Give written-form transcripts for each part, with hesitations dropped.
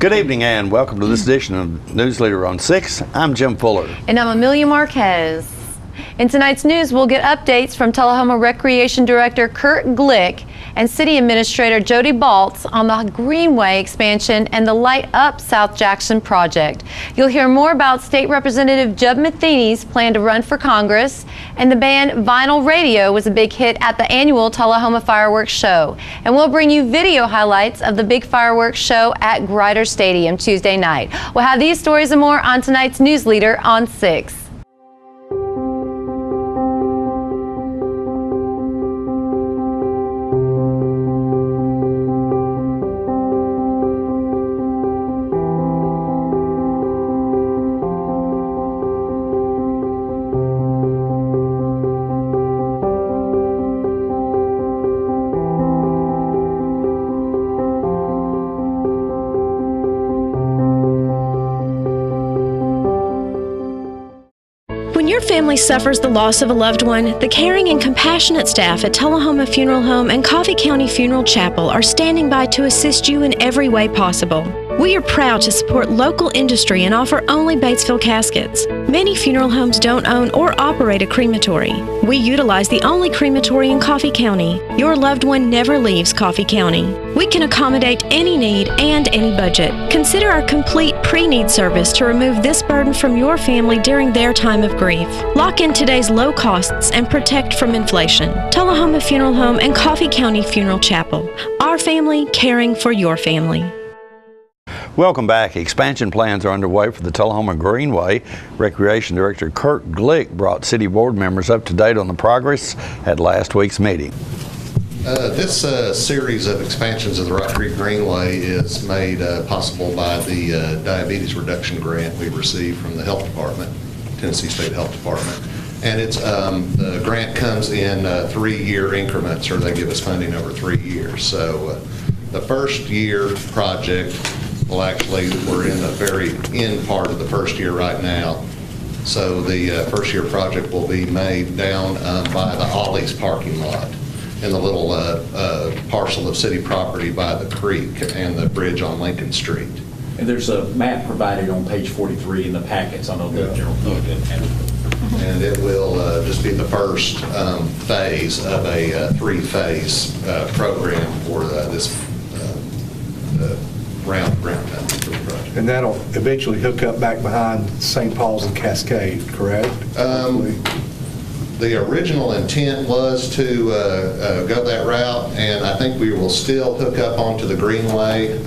Good evening and welcome to this edition of Newsleader on 6. I'm Jim Fuller. And I'm Amelia Marquez. In tonight's news, we'll get updates from Tullahoma Recreation Director Kurt Glick and City Administrator Jody Baltz on the Greenway expansion and the Light Up South Jackson project. You'll hear more about State Representative Jub Matheny's plan to run for Congress, and the band Vinyl Radio was a big hit at the annual Tullahoma Fireworks Show. And we'll bring you video highlights of the big fireworks show at Grider Stadium Tuesday night. We'll have these stories and more on tonight's Newsleader on 6. When your family suffers the loss of a loved one, the caring and compassionate staff at Tullahoma Funeral Home and Coffee County Funeral Chapel are standing by to assist you in every way possible. We are proud to support local industry and offer only Batesville caskets. Many funeral homes don't own or operate a crematory. We utilize the only crematory in Coffee County. Your loved one never leaves Coffee County. We can accommodate any need and any budget. Consider our complete pre-need service to remove this burden from your family during their time of grief. Lock in today's low costs and protect from inflation. Tullahoma Funeral Home and Coffee County Funeral Chapel. Our family caring for your family. Welcome back. Expansion plans are underway for the Tullahoma Greenway. Recreation Director Kurt Glick brought city board members up to date on the progress at last week's meeting. This series of expansions of the Rock Creek Greenway is made possible by the diabetes reduction grant we received from the Health Department, Tennessee State Health Department. And it's the grant comes in 3-year increments, or they give us funding over 3 years. So the first year project, well, actually, we're in the very end part of the first year right now. So the first year project will be made down by the Ollie's parking lot in the little parcel of city property by the creek and the bridge on Lincoln Street. And there's a map provided on page 43 in the packets. I know that General Code didn't have it. And it will just be the first phase of a 3-phase program for this round project. And that'll eventually hook up back behind St. Paul's and Cascade, correct? The original intent was to go that route, and I think we will still hook up onto the Greenway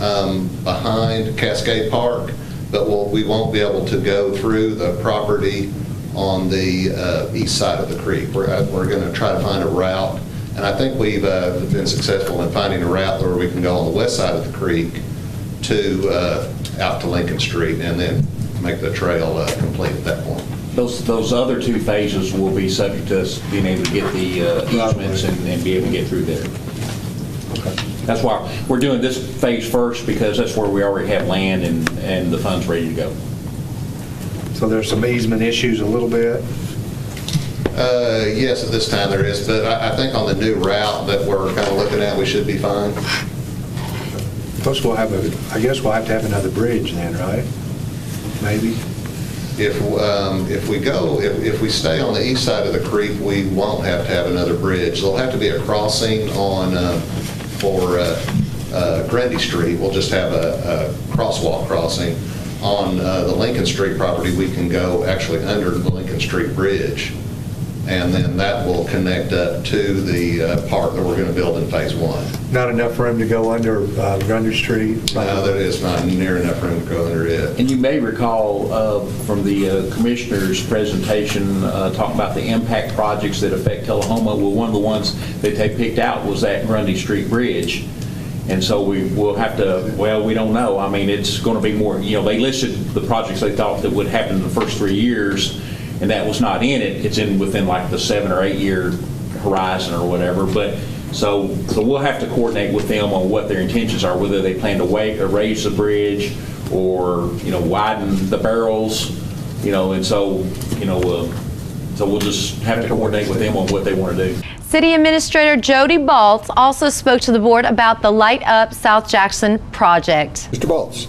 behind Cascade Park, but we won't be able to go through the property on the east side of the creek. We're going to try to find a route, and I think we've been successful in finding a route where we can go on the west side of the creek to out to Lincoln Street and then make the trail complete at that point. Those other 2 phases will be subject to us being able to get the easements and be able to get through there. Okay. That's why we're doing this phase first, because that's where we already have land and the funds ready to go. So there's some easement issues a little bit? Yes, at this time there is, but I think on the new route that we're kind of looking at, we should be fine. Plus I guess we'll have to have another bridge then, right? Maybe? If we stay on the east side of the creek, we won't have to have another bridge. There'll have to be a crossing on for Grundy Street. We'll just have a crosswalk crossing. On the Lincoln Street property, we can go actually under the Lincoln Street Bridge, and then that will connect up to the park that we're going to build in phase 1. Not enough room to go under Grundy Street? No, that is not near enough room to go under it. And you may recall from the commissioner's presentation talking about the impact projects that affect Tullahoma. Well, one of the ones that they picked out was that Grundy Street Bridge. And so we will have to, well, we don't know. I mean, it's going to be more, they listed the projects they thought that would happen in the first 3 years, and that was not in it. It's within like the 7 or 8 year horizon or whatever. But so we'll have to coordinate with them on what their intentions are, whether they plan to raise the bridge or widen the barrels, and so we'll just have to coordinate with them on what they want to do. City Administrator Jody Baltz also spoke to the board about the Light Up South Jackson project. Mr. Baltz.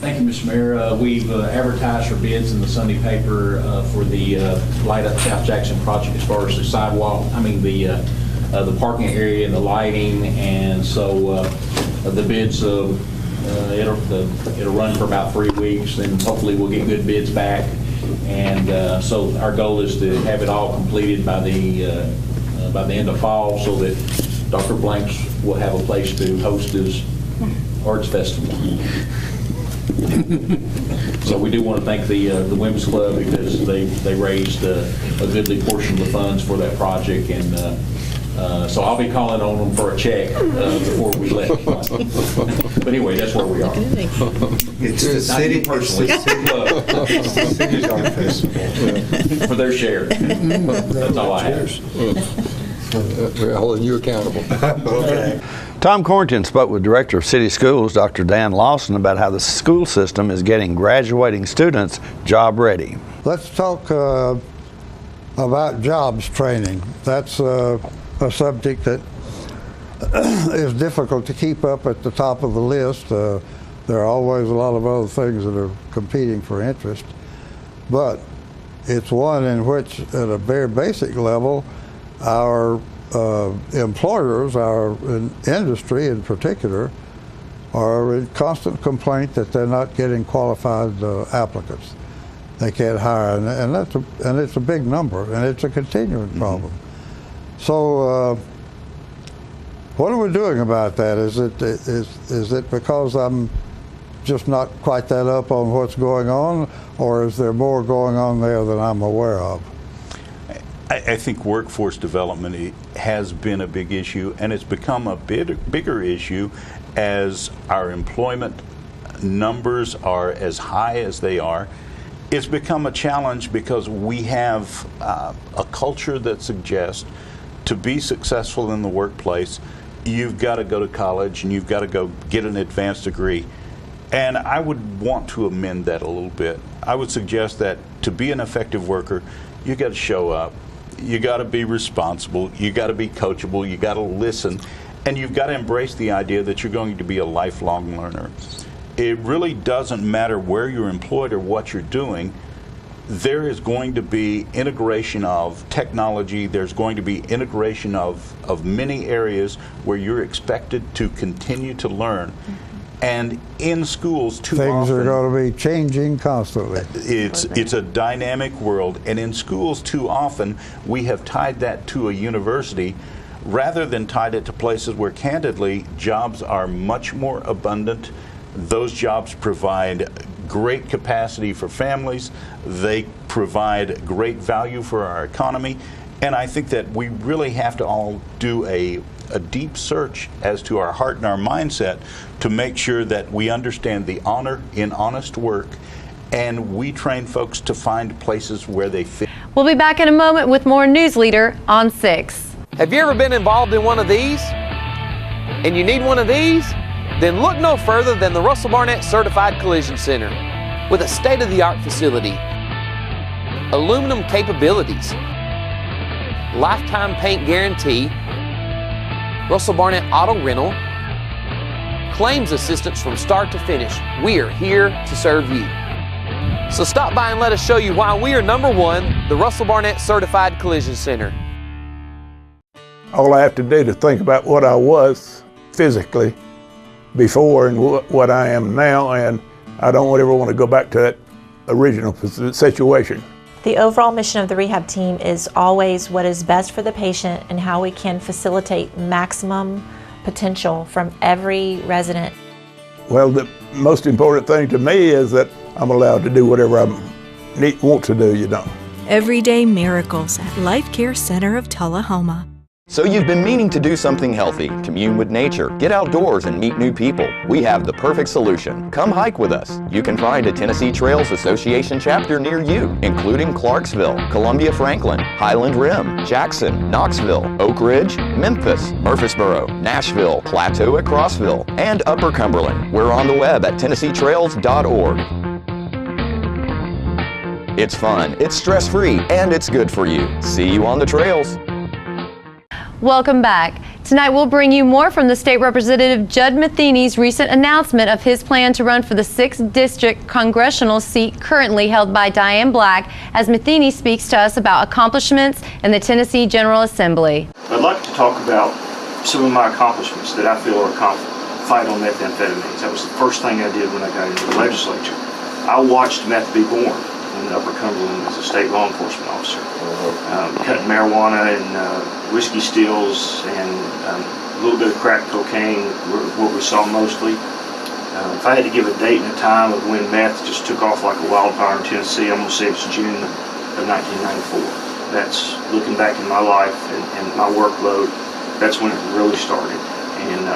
Thank you, Mr. Mayor. We've advertised for bids in the Sunday paper for the Light Up South Jackson project as far as the sidewalk, the parking area and the lighting, and so the bids, it'll run for about 3 weeks, then hopefully we'll get good bids back, and so our goal is to have it all completed by the end of fall, so that Dr. Blanks will have a place to host his arts festival. So we do want to thank the Women's Club, because they raised a goodly portion of the funds for that project, and so I'll be calling on them for a check before we let them. But anyway, that's where we are. It's the city personally, it's the city's art festival for their share. That's all I have. We're holding you accountable. Okay. Tom Corrington spoke with Director of City Schools, Dr. Dan Lawson, about how the school system is getting graduating students job ready. Let's talk about jobs training. That's a subject that is difficult to keep up at the top of the list. There are always a lot of other things that are competing for interest, but it's one in which, at a very basic level, our employers, our industry in particular, are in constant complaint that they're not getting qualified applicants. They can't hire, and it's a big number, and it's a continuing problem. So, what are we doing about that? Is it because I'm just not quite that up on what's going on, or is there more going on there than I'm aware of? I think workforce development has been a big issue, and it's become a bigger issue as our employment numbers are as high as they are. It's become a challenge because we have a culture that suggests to be successful in the workplace, you've got to go to college and you've got to go get an advanced degree. And I would want to amend that a little bit. I would suggest that to be an effective worker, you got to show up. You got to be responsible, you got to be coachable, you got to listen, and you've got to embrace the idea that you're going to be a lifelong learner. It really doesn't matter where you're employed or what you're doing. There is going to be integration of technology, there's going to be integration of many areas where you're expected to continue to learn. And in schools, too often, things are going to be changing constantly. It's a dynamic world, and in schools, too often, we have tied that to a university rather than tied it to places where, candidly, jobs are much more abundant. Those jobs provide great capacity for families. They provide great value for our economy. And I think that we really have to all do a deep search as to our heart and our mindset to make sure that we understand the honor in honest work, and we train folks to find places where they fit. We'll be back in a moment with more Newsleader on 6. Have you ever been involved in one of these? And you need one of these? Then look no further than the Russell Barnett Certified Collision Center. With a state-of-the-art facility, aluminum capabilities, lifetime paint guarantee, Russell Barnett Auto Rental, claims assistance from start to finish. We are here to serve you. So stop by and let us show you why we are #1, the Russell Barnett Certified Collision Center. All I have to do to think about what I was physically before and what I am now, and I don't ever want to go back to that original situation. The overall mission of the rehab team is always what is best for the patient and how we can facilitate maximum potential from every resident. Well, the most important thing to me is that I'm allowed to do whatever I want to do, Everyday miracles at Life Care Center of Tullahoma. So you've been meaning to do something healthy, commune with nature, get outdoors and meet new people. We have the perfect solution. Come hike with us. You can find a Tennessee Trails Association chapter near you, including Clarksville, Columbia Franklin, Highland Rim, Jackson, Knoxville, Oak Ridge, Memphis, Murfreesboro, Nashville, Plateau at Crossville, and Upper Cumberland. We're on the web at TennesseeTrails.org. It's fun, it's stress-free, and it's good for you. See you on the trails. Welcome back. Tonight we'll bring you more from the State Representative Judd Matheny's recent announcement of his plan to run for the 6th District congressional seat currently held by Diane Black, as Matheny speaks to us about accomplishments in the Tennessee General Assembly. I'd like to talk about some of my accomplishments that I feel are fight on methamphetamines. That was the first thing I did when I got into the legislature. I watched meth be born in Upper Cumberland as a state law enforcement officer. Cutting marijuana and whiskey stills and a little bit of crack cocaine were what we saw mostly. If I had to give a date and a time of when meth just took off like a wildfire in Tennessee, I'm going to say it's June of 1994. That's looking back in my life and my workload, that's when it really started. And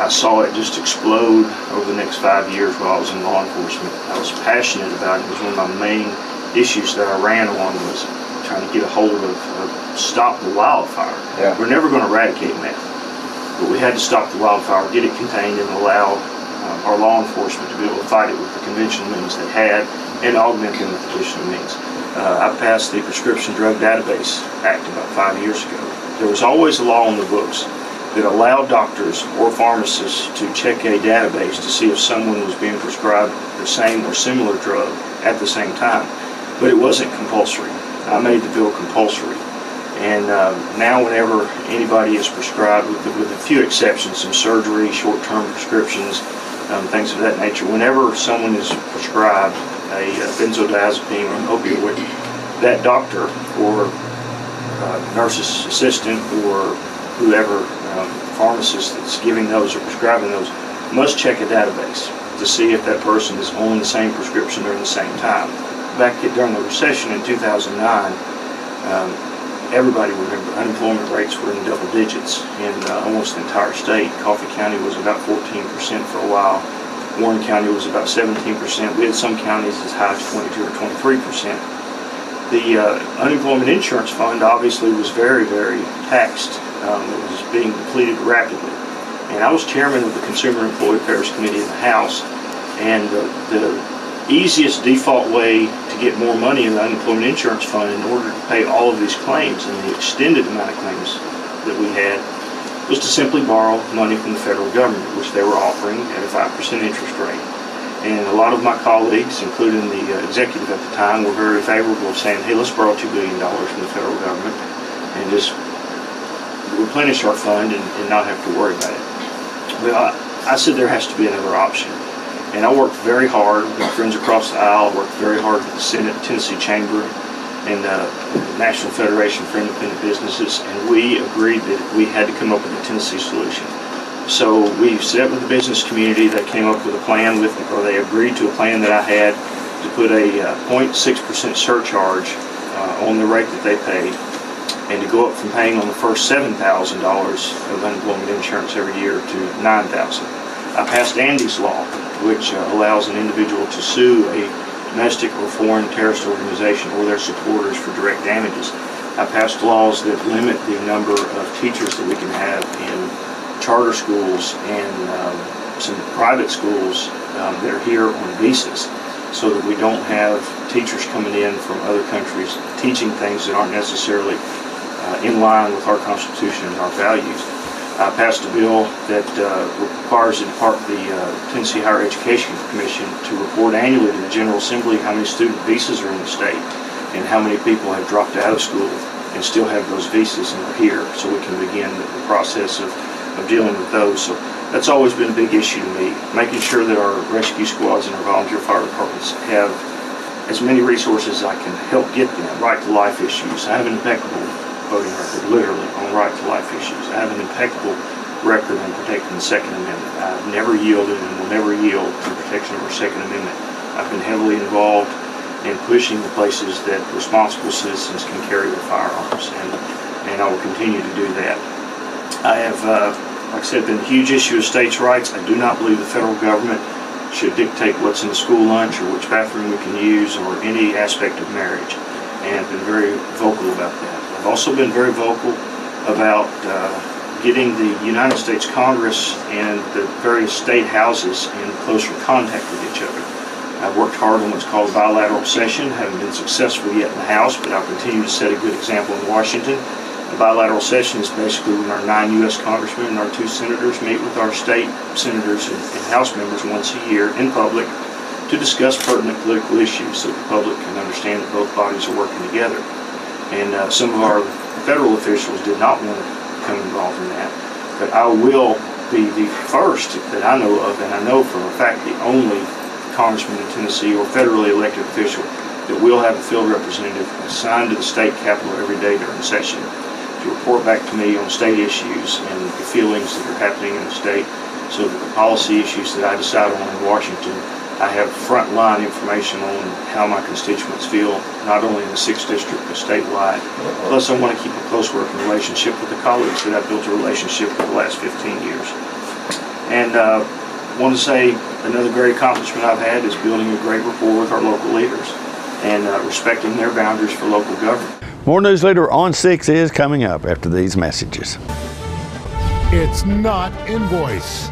I saw it just explode over the next 5 years while I was in law enforcement. I was passionate about it. It was one of my main issues that I ran on, was trying to get a hold of stop the wildfire. Yeah. We're never going to eradicate meth, but we had to stop the wildfire, get it contained, and allow our law enforcement to be able to fight it with the conventional means they had and augment them with additional means. I passed the Prescription Drug Database Act about 5 years ago. There was always a law on the books that allowed doctors or pharmacists to check a database to see if someone was being prescribed the same or similar drug at the same time, but it wasn't compulsory. I made the bill compulsory, and now whenever anybody is prescribed, with a few exceptions, some surgery, short-term prescriptions, things of that nature, whenever someone is prescribed a benzodiazepine or an opioid, that doctor or nurse's assistant or whoever pharmacist that's giving those or prescribing those must check a database to see if that person is on the same prescription during the same time. Back during the recession in 2009, everybody remember unemployment rates were in double digits in almost the entire state. Coffee County was about 14% for a while. Warren County was about 17%. We had some counties as high as 22 or 23%. The unemployment insurance fund obviously was very, very taxed. It was being depleted rapidly. And I was chairman of the Consumer Employee Affairs Committee in the House, and the easiest default way to get more money in the unemployment insurance fund in order to pay all of these claims and the extended amount of claims that we had was to simply borrow money from the federal government, which they were offering at a 5% interest rate. And a lot of my colleagues, including the executive at the time, were very favorable of saying, hey, let's borrow $2 billion from the federal government and just replenish our fund and not have to worry about it. Well, I said there has to be another option. And I worked very hard with my friends across the aisle, worked very hard with the Senate, Tennessee Chamber, and the National Federation for Independent Businesses, and we agreed that we had to come up with a Tennessee solution. So we sat with the business community. They came up with a plan with me, or they agreed to a plan that I had to put a 0.6% surcharge on the rate that they paid, and to go up from paying on the first $7,000 of unemployment insurance every year to $9,000. I passed Andy's Law, which allows an individual to sue a domestic or foreign terrorist organization or their supporters for direct damages. I passed laws that limit the number of teachers that we can have in charter schools and some private schools that are here on visas, so that we don't have teachers coming in from other countries teaching things that aren't necessarily in line with our Constitution and our values. I passed a bill that requires the Tennessee Higher Education Commission to report annually to the General Assembly how many student visas are in the state and how many people have dropped out of school and still have those visas and are here, so we can begin the process of dealing with those. So that's always been a big issue to me, making sure that our rescue squads and our volunteer fire departments have as many resources as I can help get them. Right-to-life issues. I have an impeccable voting record, literally, on right-to-life issues. I have an impeccable record on protecting the Second Amendment. I've never yielded and will never yield to protection of our Second Amendment. I've been heavily involved in pushing the places that responsible citizens can carry their firearms, and I will continue to do that. I have, like I said, been a huge issue of states' rights. I do not believe the federal government should dictate what's in the school lunch or which bathroom we can use or any aspect of marriage, and I've been very vocal about that. I've also been very vocal about getting the United States Congress and the various state houses in closer contact with each other. I've worked hard on what's called bilateral session. Haven't been successful yet in the House, but I'll continue to set a good example in Washington. A bilateral session is basically when our 9 U.S. congressmen and our 2 senators meet with our state senators and House members once a year in public to discuss pertinent political issues so the public can understand that both bodies are working together. And some of our federal officials did not want to become involved in that. But I will be the first that I know of, and I know for a fact the only congressman in Tennessee or federally elected official that will have a field representative assigned to the state capitol every day during session to report back to me on state issues and the feelings that are happening in the state, so that the policy issues that I decide on in Washington, I have frontline information on how my constituents feel, not only in the 6th district, but statewide. Plus, I want to keep a close working relationship with the colleagues that I've built a relationship with the last 15 years. And I want to say another great accomplishment I've had is building a great rapport with our local leaders and respecting their boundaries for local government. More Newsleader on 6 is coming up after these messages. It's not invoice.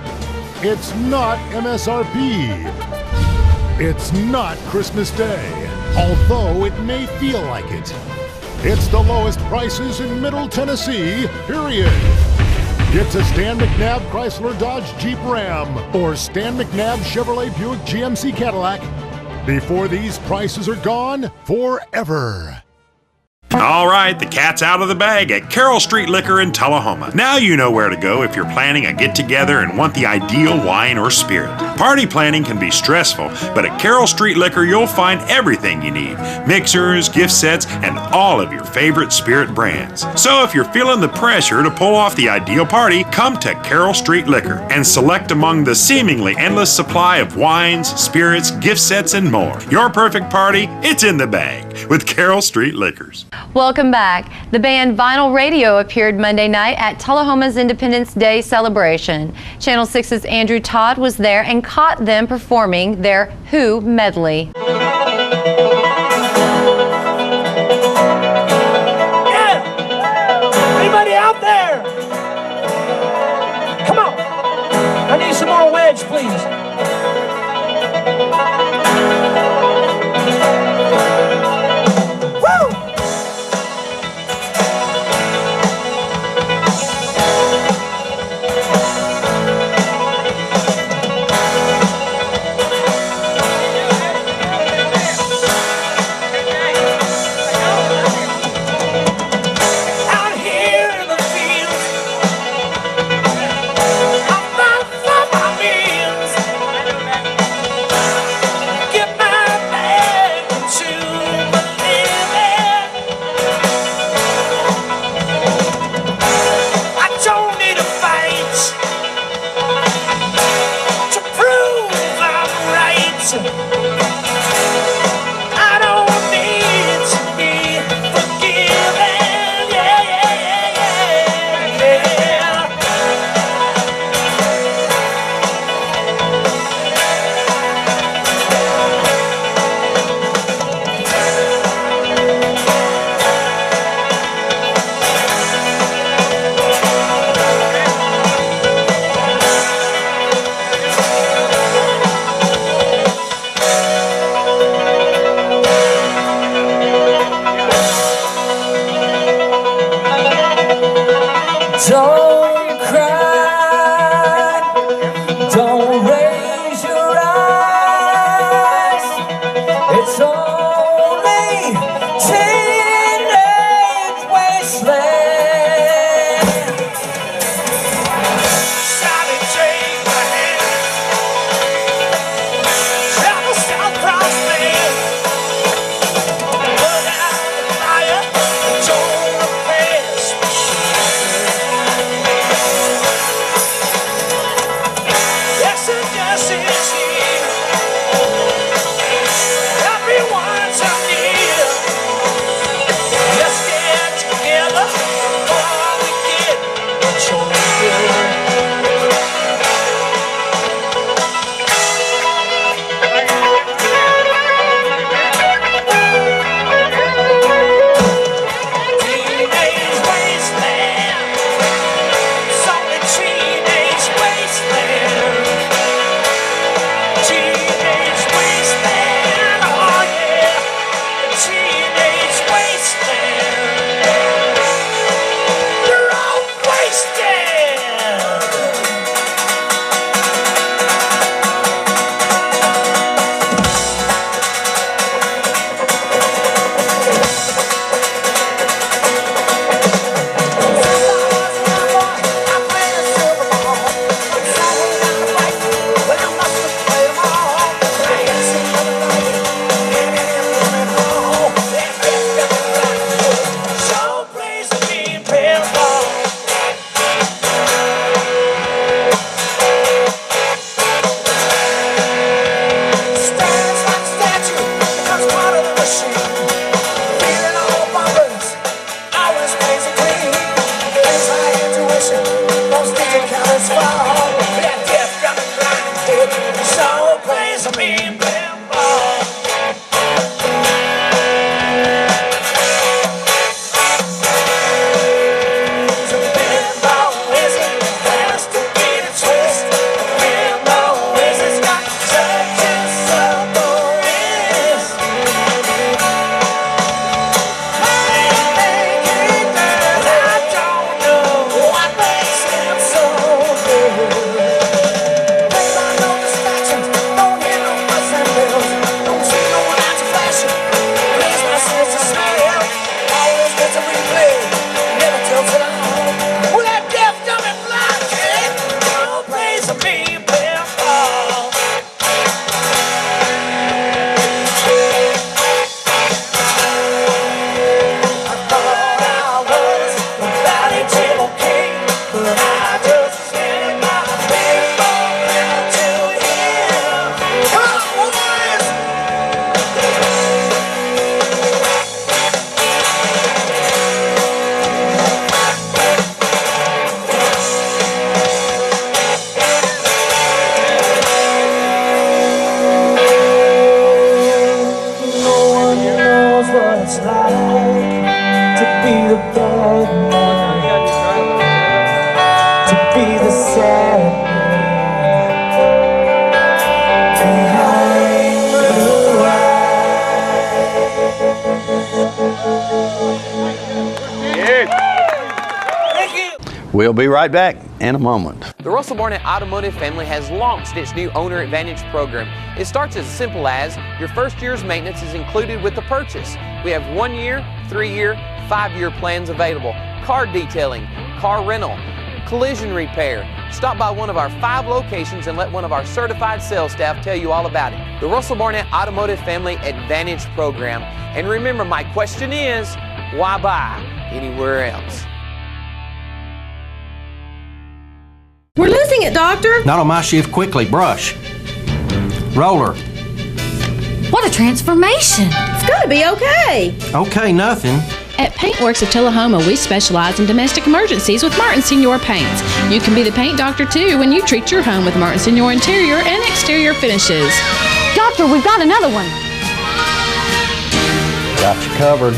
It's not MSRP. It's not Christmas Day, although it may feel like it. It's the lowest prices in Middle Tennessee, period. It's a Stan McNabb Chrysler Dodge Jeep Ram or Stan McNabb Chevrolet Buick GMC Cadillac before these prices are gone forever. All right, the cat's out of the bag at Carroll Street Liquor in Tullahoma. Now you know where to go if you're planning a get-together and want the ideal wine or spirit. Party planning can be stressful, but at Carroll Street Liquor you'll find everything you need. Mixers, gift sets, and all of your favorite spirit brands. So if you're feeling the pressure to pull off the ideal party, come to Carroll Street Liquor and select among the seemingly endless supply of wines, spirits, gift sets, and more. Your perfect party, it's in the bag with Carroll Street Liquors. Welcome back. The band Vinyl Radio appeared Monday night at Tullahoma's Independence Day celebration. Channel 6's Andrew Todd was there and caught them performing their Who medley. Anybody out there? Come on. I need some more wedge, please. it's like to be the bad man, to be the sad man behind the wire. We'll be right back in a moment. The Russell Barnett Automotive family has launched its new Owner Advantage program. It starts as simple as your first year's maintenance is included with the purchase. We have 1 year, 3 year, 5 year plans available. Car detailing, car rental, collision repair. Stop by one of our 5 locations and let one of our certified sales staff tell you all about it. The Russell Barnett Automotive Family Advantage program. And remember, my question is, why buy anywhere else? We're losing it, Doctor. Not on my shift. Quickly, brush. Roller. What a transformation. It's gotta be okay. Okay, nothing. At Paintworks of Tullahoma, we specialize in domestic emergencies with Martin Senior Paints. You can be the paint doctor too when you treat your home with Martin Senior interior and exterior finishes. Doctor, we've got another one. Got you covered.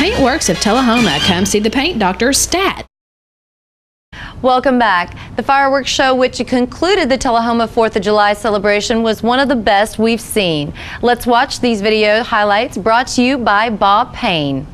Paintworks of Tullahoma. Come see the paint doctor, Stat. Welcome back. The fireworks show, which concluded the Tullahoma 4th of July celebration, was one of the best we've seen. Let's watch these video highlights brought to you by Bob Payne.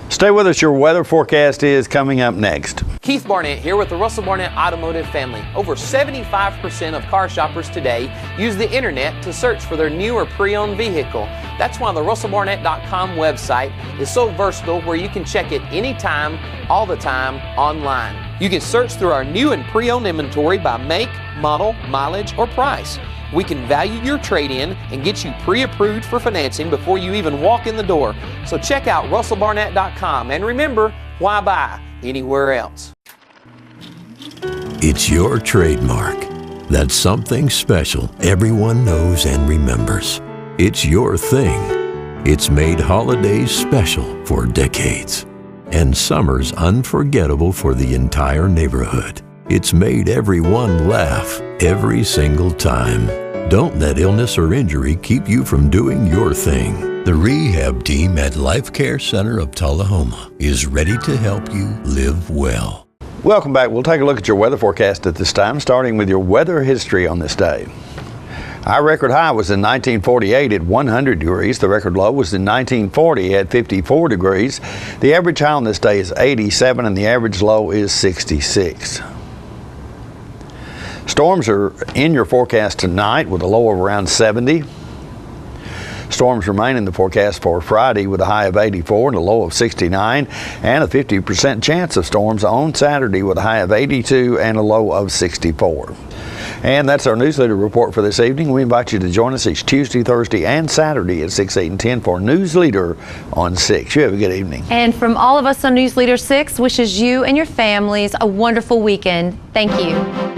Stay with us. Your weather forecast is coming up next. Keith Barnett here with the Russell Barnett Automotive family. Over 75% of car shoppers today use the internet to search for their new or pre-owned vehicle. That's why the russellbarnett.com website is so versatile, where you can check it anytime, all the time, online. You can search through our new and pre-owned inventory by make, model, mileage, or price. We can value your trade-in and get you pre-approved for financing before you even walk in the door. So check out russellbarnett.com, and remember, why buy anywhere else? It's your trademark. That's something special everyone knows and remembers. It's your thing. It's made holidays special for decades and summers unforgettable for the entire neighborhood. It's made everyone laugh every single time. Don't let illness or injury keep you from doing your thing. The rehab team at Life Care Center of Tullahoma is ready to help you live well. Welcome back. We'll take a look at your weather forecast at this time, starting with your weather history on this day. Our record high was in 1948 at 100 degrees. The record low was in 1940 at 54 degrees. The average high on this day is 87 and the average low is 66. Storms are in your forecast tonight with a low of around 70. Storms remain in the forecast for Friday with a high of 84 and a low of 69, and a 50% chance of storms on Saturday with a high of 82 and a low of 64. And that's our Newsleader report for this evening. We invite you to join us each Tuesday, Thursday, and Saturday at 6, 8, and 10 for Newsleader on 6. You have a good evening. And from all of us on Newsleader 6, wishes you and your families a wonderful weekend. Thank you.